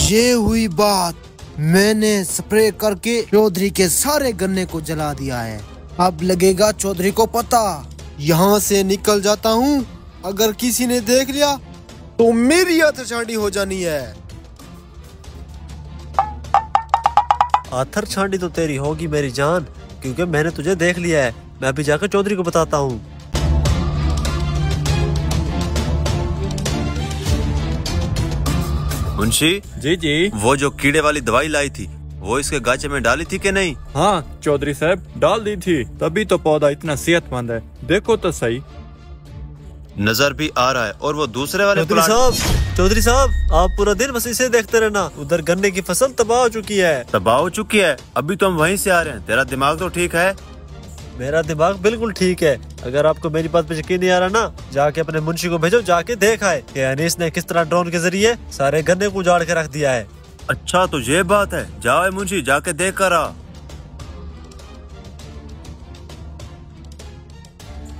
ये हुई बात। मैंने स्प्रे करके चौधरी के सारे गन्ने को जला दिया है। अब लगेगा चौधरी को पता। यहाँ से निकल जाता हूँ। अगर किसी ने देख लिया तो मेरी आथरछांडी हो जानी है। आथरछांडी तो तेरी होगी मेरी जान, क्योंकि मैंने तुझे देख लिया है। मैं अभी जाकर चौधरी को बताता हूँ। मुंशी जी वो जो कीड़े वाली दवाई लाई थी वो इसके गाचे में डाली थी कि नहीं? हाँ चौधरी साहब, डाल दी थी, तभी तो पौधा इतना सेहतमंद है। देखो तो सही, नजर भी आ रहा है। और वो दूसरे वाले चौधरी साहब आप पूरा दिन बस इसे देखते रहना। उधर गन्ने की फसल तबाह हो चुकी है। तबाह हो चुकी है? अभी तो हम वहीं से आ रहे हैं। तेरा दिमाग तो ठीक है? मेरा दिमाग बिल्कुल ठीक है। अगर आपको मेरी बात पे यकीन नहीं आ रहा ना, जाके अपने मुंशी को भेजो, जाके देख आए कि अनीस ने किस तरह ड्रोन के जरिए सारे गन्ने को उजाड़ के रख दिया है। अच्छा तो ये बात है। जाओ मुंशी, जाके देख कर आ।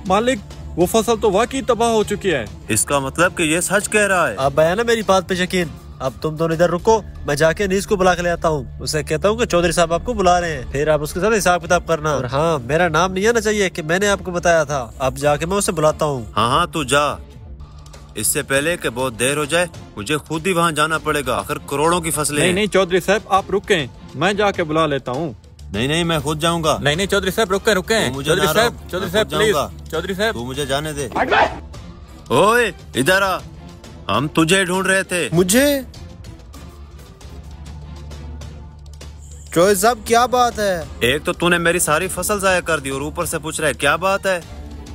मालिक वो फसल तो वाकई तबाह हो चुकी है। इसका मतलब कि ये सच कह रहा है। अब आया ना मेरी बात पे यकीन। अब तुम दोनों इधर रुको, मैं जाके अनीस को बुला के ले आता हूँ। उसे कहता हूँ कि चौधरी साहब आपको बुला रहे हैं, फिर आप उसके साथ हिसाब किताब करना। और हाँ, मेरा नाम नहीं आना चाहिए कि मैंने आपको बताया था। अब जाके मैं उसे बुलाता हूँ। हाँ तू जा। इससे पहले कि बहुत देर हो जाए, मुझे खुद ही वहाँ जाना पड़ेगा। आखिर करोड़ों की फसलें। नहीं चौधरी साहब आप रुके, मैं जाके बुला लेता हूँ। नहीं मैं खुद जाऊंगा। नहीं चौधरी साहब रुके चौधरी साहब प्लीज, चौधरी साहब तू मुझे जाने दे। ओए इधर आ, हम तुझे ढूंढ रहे थे। मुझे? चौधरी साहब क्या बात है? एक तो तूने मेरी सारी फसल जाया कर दी और ऊपर से पूछ रहा है क्या बात है।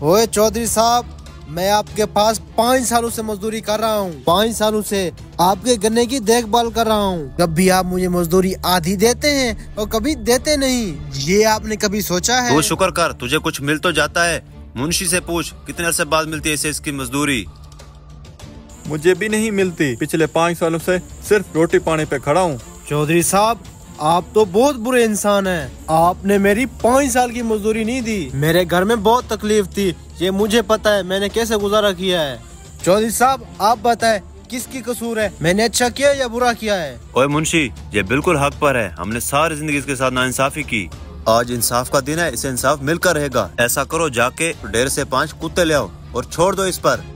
ओए चौधरी साहब, मैं आपके पास 5 सालों से मजदूरी कर रहा हूँ। 5 सालों से आपके गन्ने की देखभाल कर रहा हूँ। कभी आप मुझे मजदूरी आधी देते हैं और कभी देते नहीं। ये आपने कभी सोचा है? तू शुक्र कर, तुझे कुछ मिल तो जाता है। मुंशी से पूछ कितने अरसे बाद मिलती है इसे इसकी मजदूरी। मुझे भी नहीं मिलती। पिछले 5 सालों से सिर्फ रोटी पानी पे खड़ा हूँ। चौधरी साहब आप तो बहुत बुरे इंसान हैं। आपने मेरी 5 साल की मजदूरी नहीं दी। मेरे घर में बहुत तकलीफ थी, ये मुझे पता है। मैंने कैसे गुजारा किया है। चौधरी साहब आप बताएं किसकी कसूर है? मैंने अच्छा किया या बुरा किया है? ओए मुंशी, ये बिल्कुल हक पर है। हमने सारी जिंदगी इसके साथ नाइंसाफी की। आज इंसाफ का दिन है, इसे इंसाफ मिलकर रहेगा। ऐसा करो, जाके डेढ़ से 5 कुत्ते ले आओ और छोड़ दो इस पर।